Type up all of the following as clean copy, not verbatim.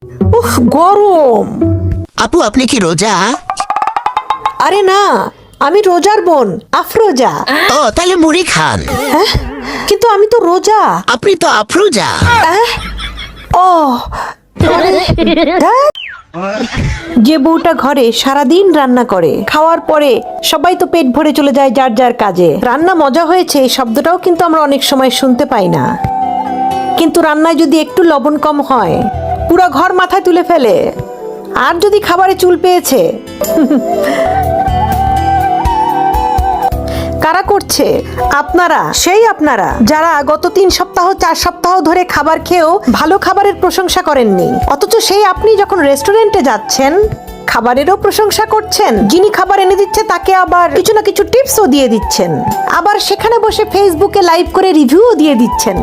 উফ গরম। আপু আপনি কি রোজা? আরে না, আমি রোজার বোন আফরোজা। ও তাহলে মুড়ি খান। হ্যাঁ, কিন্তু আমি তো রোজা। আপনি তো আফরোজা। ও ধ্যাৎ। যে বউটা ঘরে সারাদিন রান্না করে, খাওয়ার পরে সবাই তো পেট ভরে চলে যায় যার যার কাজে। রান্না মজা হয়েছে এই শব্দটাও কিন্তু আমরা অনেক সময় শুনতে পাই না। কিন্তু রান্নায় যদি একটু লবণ কম হয়, পুরো ঘর মাথায় তুলে ফেলে। আর যদি খাবারে চুল পেয়েছে, কারা করছে? আপনারা, সেই আপনারা যারা গত 3 সপ্তাহ 4 সপ্তাহ ধরে খাবার খেয়েও ভালো খাবারের প্রশংসা করেননি, অথচ সেই আপনি যখন রেস্টুরেন্টে যাচ্ছেন খাবারেরও প্রশংসা করছেন, যিনি খাবার এনে দিচ্ছে তাকে আবার কিছু না কিছু টিপসও দিয়ে দিচ্ছেন, আবার সেখানে বসে ফেসবুকে লাইভ করে রিভিউও দিয়ে দিচ্ছেন,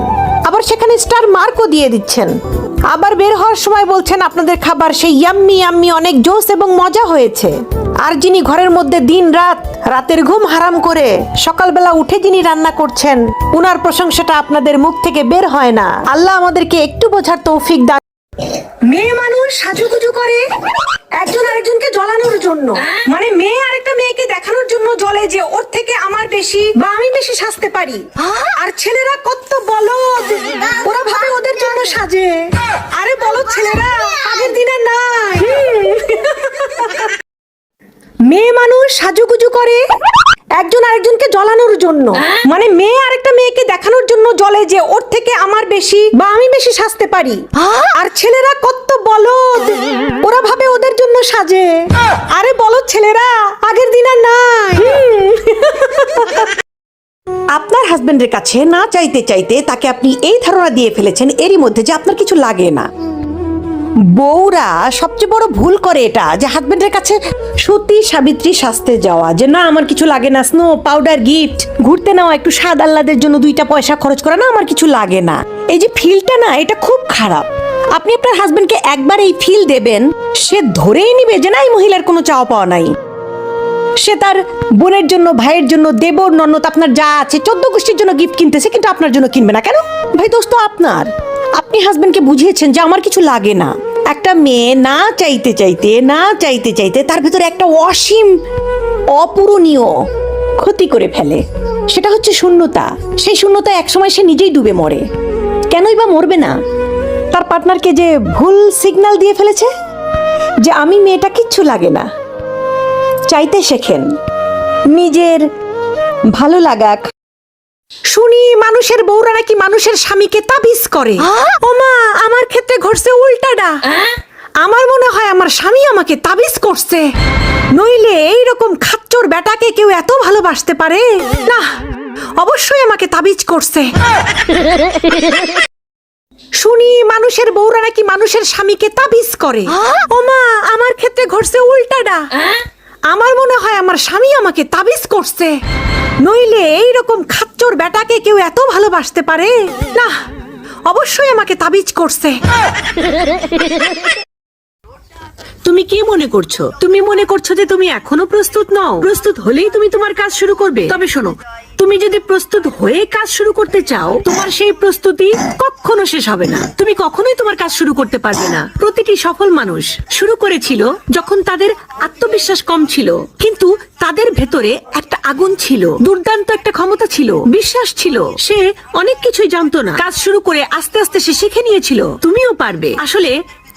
আবার সেখানে স্টার মার্কও দিয়ে দিচ্ছেন, আবার বের হওয়ার সময় বলছেন আপনাদের খাবার সেই ইয়াম্মি ইয়াম্মি অনেক জোস এবং মজা হয়েছে। আর যিনি ঘরের মধ্যে দিন রাত রাতের ঘুম হারাম করে সকালবেলা উঠে যিনি রান্না করছেন, উনার প্রশংসাটা আপনাদের মুখ থেকে বের হয় না। আল্লাহ আমাদেরকে একটু বোঝার তৌফিক দান। মেয়ে মানুষ সাজুগুজু করে একজন আরেকজনকে জ্বলানোর জন্য, মানে মেয়ে আরেকটা মেয়েকে দেখানোর জন্য জ্বলে যে ওর থেকে আমার বেশি বা আমি বেশি সাজতে পারি। আর ছেলেরা কত বলদ, ওরা ভাবে ওদের জন্য সাজে। আরে বলদ ছেলেরা আগের দিনে নাই। মেয়ে মানুষ সাজুগুজু করে একজন আরেকজনকে জ্বলানোর জন্য, মানে মেয়ে আরেকটা মেয়েকে দেখানোর জন্য জ্বলে যে ওর থেকে আমার বেশি বা আমি বেশি সাজতে পারি। আর ছেলেরা কত বলদ, ওরা ভাবে ওদের জন্য সাজে। আরে বলদ ছেলেরা আগের দিন আর নাই। আপনার হাজবেন্ডের কাছে না চাইতে চাইতে তাকে আপনি এই ধারণা দিয়ে ফেলেছেন এরই মধ্যে যে আপনার কিছু লাগে না। বউরা সবচেয়ে বড় ভুল করে এটা, যে হাজবেন্ডের কাছে সতী সাবিত্রী সাজতে যাওয়া, যে না আমার কিছু লাগে না, স্নো পাউডার গিফট, ঘুরতে নেওয়া, একটু স্বাদ আহ্লাদের জন্য 2টা পয়সা খরচ করা, না আমার কিছু লাগে না। এই যে ফিলটা না, এটা খুব খারাপ। আপনি আপনার হাজবেন্ডকে একবার এই ফিল দেবেন, সে ধরেই নিবে যে না এই মহিলার কোনো চাওয়া পাওয়া নাই। সে তার বোনের জন্য, ভাইয়ের জন্য, দেবর ননদ আপনার যা আছে 14 গোষ্ঠীর জন্য গিফট কিনতেছে, কিন্তু আপনার জন্য কিনবে না কেন? ভাই দোস্ত আপনার, আপনি হাজবেন্ডকে বুঝিয়েছেন যে আমার কিছু লাগে না। একটা মেয়ে না চাইতে চাইতে তার ভিতরে একটা অসীম অপূরণীয় ক্ষতি করে ফেলে, সেটা হচ্ছে শূন্যতা। সেই শূন্যতা একসময় সে নিজেই ডুবে মরে। কেনই বা মরবে না? তার পার্টনারকে যে ভুল সিগন্যাল দিয়ে ফেলেছে যে আমি মেয়েটা কিচ্ছু লাগে না। চাইতে শেখেন, নিজের ভালো লাগা। শুনি মানুষের বউরা নাকি মানুষের স্বামীকে তাবিজ করে। ওমা, আমার ক্ষেত্রে ঘটছে উল্টাটা। আমার মনে হয় আমার স্বামী আমাকে তাবিজ করছে, নইলে এইরকম খাচ্চর বেটাকে কেউ এত ভালোবাসতে পারে না। অবশ্যই আমাকে তাবিজ করছে। শুনি মানুষের বউরা নাকি মানুষের স্বামীকে তাবিজ করে। ওমা, আমার ক্ষেত্রে ঘটছে উল্টাটা। আমার মনে হয় আমার স্বামী আমাকে তাবিজ করছে, নইলে এইরকম খাচ্চর বেটাকে কেউ এত ভালোবাসতে পারে না। অবশ্যই আমাকে তাবিজ করছে। তুমি কি মনে করছো? তুমি মনে করছো যে তুমি এখনো প্রস্তুত নও? প্রস্তুত হলেই তুমি তোমার কাজ শুরু করবে? তবে শোনো, তুমি যদি প্রস্তুত হয়ে কাজ শুরু করতে চাও, তোমার সেই প্রস্তুতি কখনো শেষ হবে না। তুমি কখনোই তোমার কাজ শুরু করতে পারবে না। প্রতিটি সফল মানুষ শুরু করেছিল যখন তাদের আত্মবিশ্বাস কম ছিল, কিন্তু তাদের ভেতরে একটা আগুন ছিল, দুর্দান্ত একটা ক্ষমতা ছিল, বিশ্বাস ছিল। সে অনেক কিছুই জানতো না, কাজ শুরু করে আস্তে আস্তে সে শিখে নিয়েছিল তুমিও পারবে। আসলে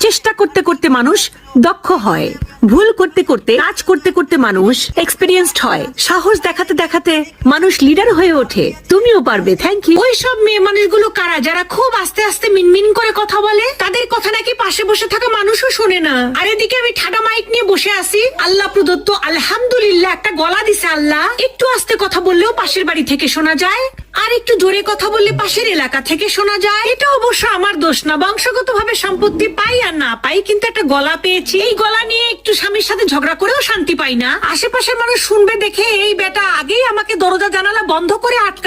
চেষ্টা করতে করতে মানুষ দক্ষ হয়, ভুল করতে করতে, কাজ করতে করতে মানুষ এক্সপেরিয়েন্সড হয়, সাহস দেখাতে দেখাতে মানুষ লিডার হয়ে ওঠে। তুমিও পারবে। Thank you. ওই সব মেয়ে মানুষগুলো কারা যারা খুব আস্তে আস্তে মিনমিন করে কথা বলে? তাদের কথা নাকি পাশে বসে থাকা মানুষও শোনে না। আর এদিকে আমি ঠাডা মাইক নিয়ে বসে আছি, আল্লাহ প্রদত্ত আলহামদুলিল্লাহ একটা গলা দিছে আল্লাহ। একটু আস্তে কথা বললেও পাশের বাড়ি থেকে শোনা যায়, আর একটু জোরে কথা বললে পাশের এলাকা থেকে শোনা যায়। এটা অবশ্য আমার দোষ না, বংশগতভাবে সম্পত্তি পাই আর না পাই, কিন্তু একটা গলা পেয়েছি। এই গলা নিয়ে একটু স্বামীর সাথে ঝগড়া করেও শান্তি পাই না। আশেপাশের মানুষ শুনবে দেখে এই বেটা আগেই আমাকে দরজা জানালা বন্ধ করে আটকা